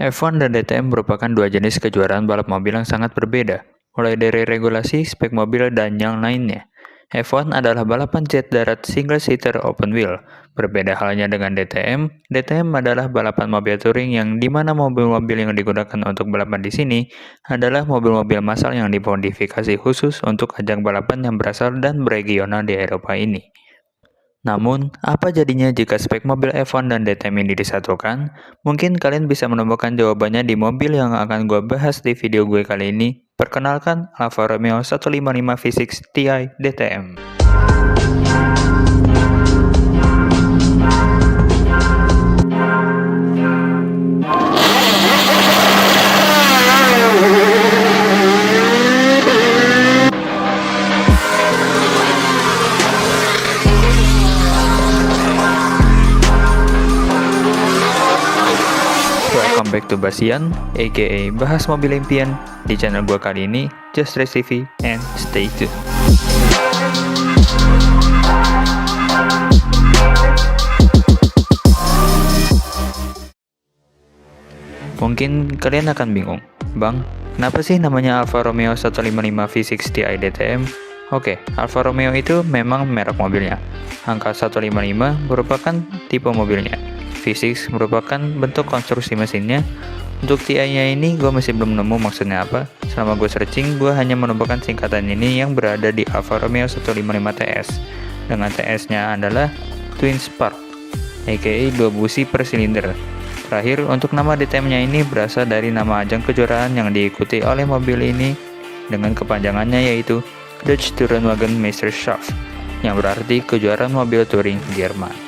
F1 dan DTM merupakan dua jenis kejuaraan balap mobil yang sangat berbeda, mulai dari regulasi, spek mobil, dan yang lainnya. F1 adalah balapan jet darat single-seater open wheel. Berbeda halnya dengan DTM, DTM adalah balapan mobil touring yang dimana mobil-mobil yang digunakan untuk balapan di sini adalah mobil-mobil massal yang dimodifikasi khusus untuk ajang balapan yang berasal dan beregional di Eropa ini. Namun, apa jadinya jika spek mobil F1 dan DTM ini disatukan? Mungkin kalian bisa menemukan jawabannya di mobil yang akan gue bahas di video gue kali ini. Perkenalkan, Alfa Romeo 155 V6 Ti DTM. Welcome back to Basian, aka Bahas Mobil Impian. Di channel gue kali ini, just race TV and stay tuned. Mungkin kalian akan bingung, Bang, kenapa sih namanya Alfa Romeo 155 V6 Ti DTM? Oke, Alfa Romeo itu memang merek mobilnya. Angka 155 merupakan tipe mobilnya. V6 merupakan bentuk konstruksi mesinnya. Untuk TI-nya ini gue masih belum nemu maksudnya apa. Selama gue searching, gue hanya menemukan singkatan ini yang berada di Alfa Romeo 155 TS. Dengan TS-nya adalah Twin Spark, aka 2 busi per silinder. Terakhir, untuk nama DTM-nya ini berasal dari nama ajang kejuaraan yang diikuti oleh mobil ini dengan kepanjangannya yaitu Deutsche Tourenwagen Meisterschaft, yang berarti kejuaraan mobil touring Jerman.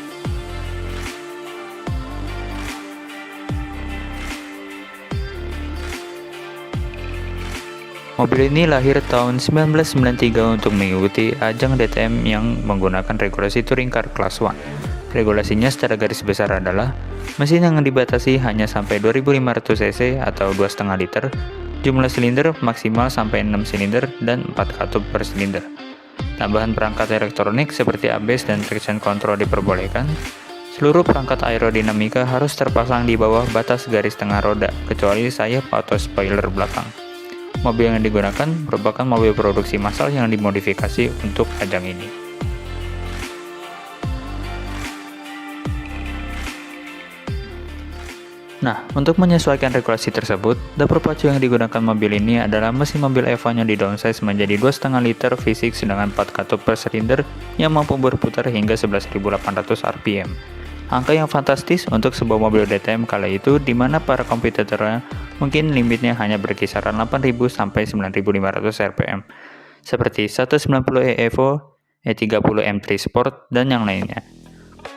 Mobil ini lahir tahun 1993 untuk mengikuti ajang DTM yang menggunakan regulasi Touring Car Class 1. Regulasinya secara garis besar adalah mesin yang dibatasi hanya sampai 2500 cc atau 2,5 liter, jumlah silinder maksimal sampai 6 silinder dan 4 katup per silinder. Tambahan perangkat elektronik seperti ABS dan traction control diperbolehkan. Seluruh perangkat aerodinamika harus terpasang di bawah batas garis tengah roda, kecuali sayap atau spoiler belakang. Mobil yang digunakan merupakan mobil produksi massal yang dimodifikasi untuk ajang ini. Nah, untuk menyesuaikan regulasi tersebut, dapur pacu yang digunakan mobil ini adalah mesin mobil F1 yang didownsize menjadi 2,5 liter V6 dengan 4 katup per silinder yang mampu berputar hingga 11.800 rpm. Angka yang fantastis untuk sebuah mobil DTM kala itu, di mana para kompetitornya mungkin limitnya hanya berkisaran 8.000 sampai 9.500 rpm, seperti 190e Evo, E30 M3 Sport, dan yang lainnya.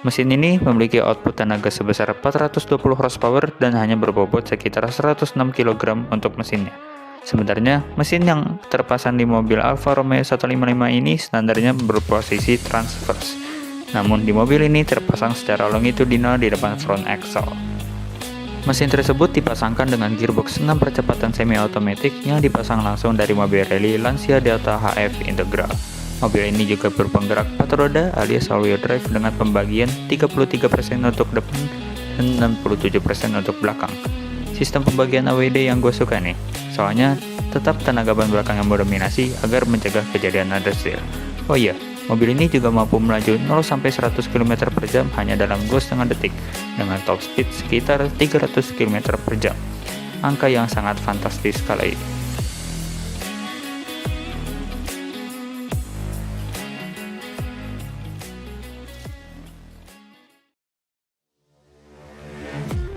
Mesin ini memiliki output tenaga sebesar 420 horsepower dan hanya berbobot sekitar 106 kg untuk mesinnya. Sebenarnya, mesin yang terpasang di mobil Alfa Romeo 155 ini standarnya berposisi transverse. Namun di mobil ini terpasang secara longitudinal di depan front axle. Mesin tersebut dipasangkan dengan gearbox 6 percepatan semi-automatic yang dipasang langsung dari mobil rally Lancia Delta HF Integral. Mobil ini juga berpenggerak 4 roda alias all-wheel drive dengan pembagian 33% untuk depan dan 67% untuk belakang. Sistem pembagian AWD yang gue suka nih, soalnya tetap tenaga ban belakang yang mendominasi agar mencegah kejadian understeer. Oh iya, mobil ini juga mampu melaju 0-100 km per jam hanya dalam 2,5 detik dengan top speed sekitar 300 km per jam. Angka yang sangat fantastis kala ini.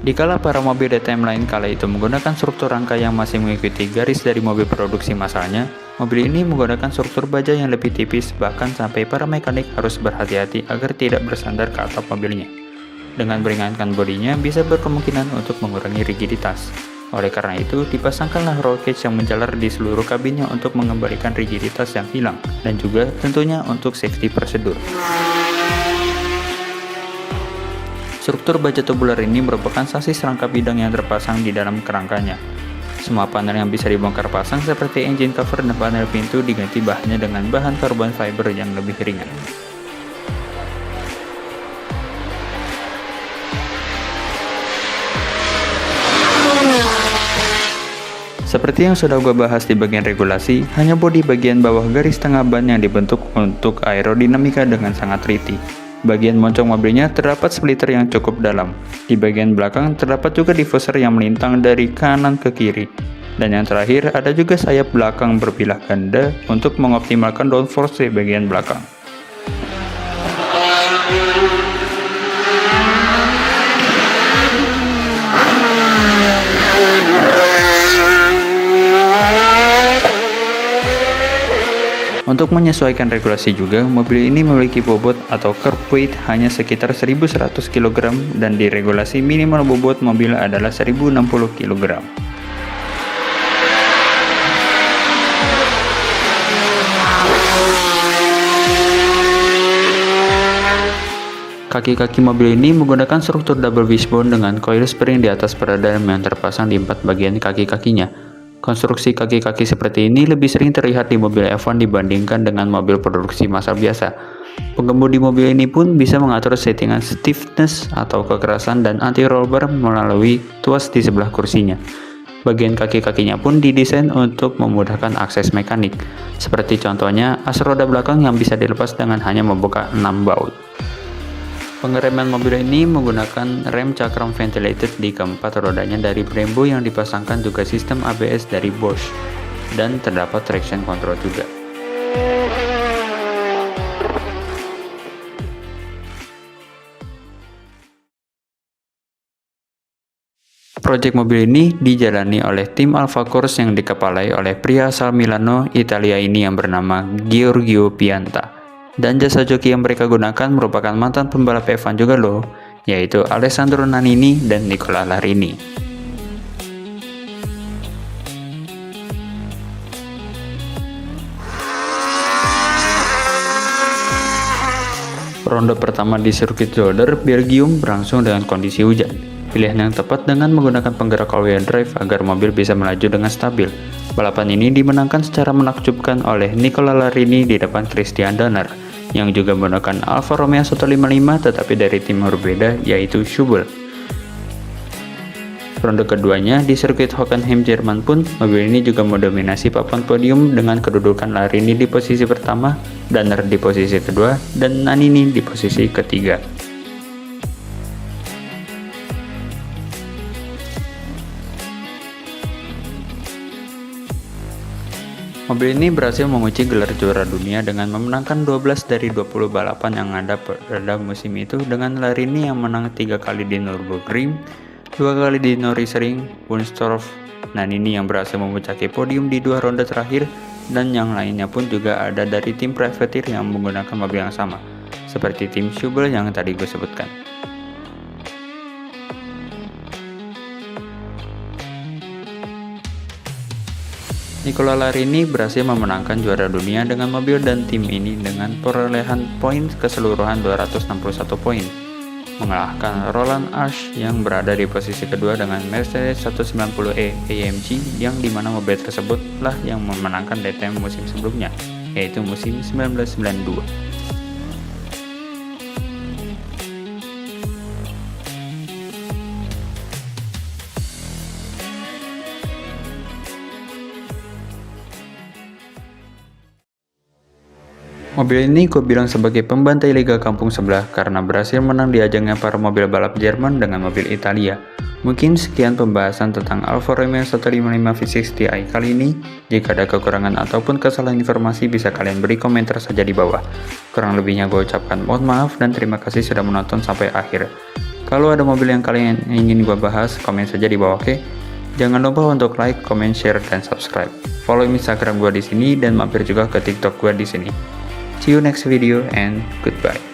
Dikala para mobil DTM lain kala itu menggunakan struktur rangka yang masih mengikuti garis dari mobil produksi massalnya, mobil ini menggunakan struktur baja yang lebih tipis, bahkan sampai para mekanik harus berhati-hati agar tidak bersandar ke atap mobilnya. Dengan meringankan bodinya bisa berkemungkinan untuk mengurangi rigiditas. Oleh karena itu, dipasangkanlah roll cage yang menjalar di seluruh kabinnya untuk mengembalikan rigiditas yang hilang, dan juga tentunya untuk safety prosedur. Struktur baja tubular ini merupakan sasis rangkap bidang yang terpasang di dalam kerangkanya. Semua panel yang bisa dibongkar pasang seperti engine cover dan panel pintu diganti bahannya dengan bahan carbon fiber yang lebih ringan. Seperti yang sudah gue bahas di bagian regulasi, hanya bodi bagian bawah garis tengah ban yang dibentuk untuk aerodinamika dengan sangat teliti. Bagian moncong mobilnya terdapat splitter yang cukup dalam. Di bagian belakang terdapat juga diffuser yang melintang dari kanan ke kiri. Dan yang terakhir, ada juga sayap belakang berbilah ganda untuk mengoptimalkan downforce di bagian belakang. Untuk menyesuaikan regulasi juga, mobil ini memiliki bobot atau curb weight hanya sekitar 1100 kg dan di regulasi minimal bobot mobil adalah 1060 kg. Kaki-kaki mobil ini menggunakan struktur double wishbone dengan coil spring di atas peredam yang terpasang di 4 bagian kaki-kakinya. Konstruksi kaki-kaki seperti ini lebih sering terlihat di mobil F1 dibandingkan dengan mobil produksi massal biasa. Pengemudi mobil ini pun bisa mengatur settingan stiffness atau kekerasan dan anti-roll bar melalui tuas di sebelah kursinya. Bagian kaki-kakinya pun didesain untuk memudahkan akses mekanik, seperti contohnya as roda belakang yang bisa dilepas dengan hanya membuka 6 baut. Pengereman mobil ini menggunakan rem cakram ventilated di keempat rodanya dari Brembo yang dipasangkan juga sistem ABS dari Bosch, dan terdapat traction control juga. Proyek mobil ini dijalani oleh tim Alfa Corse yang dikepalai oleh pria asal Milano, Italia ini yang bernama Giorgio Pianta. Dan jasa joki yang mereka gunakan merupakan mantan pembalap F1 juga loh, yaitu Alessandro Nannini dan Nicola Larini. Ronde pertama di sirkuit Zolder, Belgium berlangsung dengan kondisi hujan. Pilihan yang tepat dengan menggunakan penggerak all-wheel drive agar mobil bisa melaju dengan stabil. Balapan ini dimenangkan secara menakjubkan oleh Nicola Larini di depan Christian Dorner, yang juga menggunakan Alfa Romeo 155 tetapi dari tim berbeda yaitu Schubel. Ronde keduanya di sirkuit Hockenheim, Jerman pun, mobil ini juga mendominasi papan podium dengan kedudukan Larini di posisi pertama, Dorner di posisi kedua, dan Nannini di posisi ketiga. Mobil ini berhasil mengunci gelar juara dunia dengan memenangkan 12 dari 20 balapan yang ada pada musim itu, dengan Larini yang menang 3 kali di Nürburgring, 2 kali di Nürburgring, Wunstorf, Nannini yang berhasil memuncaki podium di 2 ronde terakhir, dan yang lainnya pun juga ada dari tim privateer yang menggunakan mobil yang sama, seperti tim Schubel yang tadi gue sebutkan. Nicola Larini berhasil memenangkan juara dunia dengan mobil dan tim ini dengan perolehan poin keseluruhan 261 poin, mengalahkan Roland Arsch yang berada di posisi kedua dengan Mercedes 190E AMG, yang dimana mobil tersebutlah yang memenangkan DTM musim sebelumnya, yaitu musim 1992. Mobil ini gue bilang sebagai pembantai liga kampung sebelah karena berhasil menang di ajangnya para mobil balap Jerman dengan mobil Italia. Mungkin sekian pembahasan tentang Alfa Romeo 155 V6 Ti kali ini. Jika ada kekurangan ataupun kesalahan informasi bisa kalian beri komentar saja di bawah. Kurang lebihnya gue ucapkan mohon maaf dan terima kasih sudah menonton sampai akhir. Kalau ada mobil yang kalian ingin gue bahas, komen saja di bawah, oke? Jangan lupa untuk like, comment, share, dan subscribe. Follow Instagram gue di sini dan mampir juga ke TikTok gue di sini. See you next video and goodbye.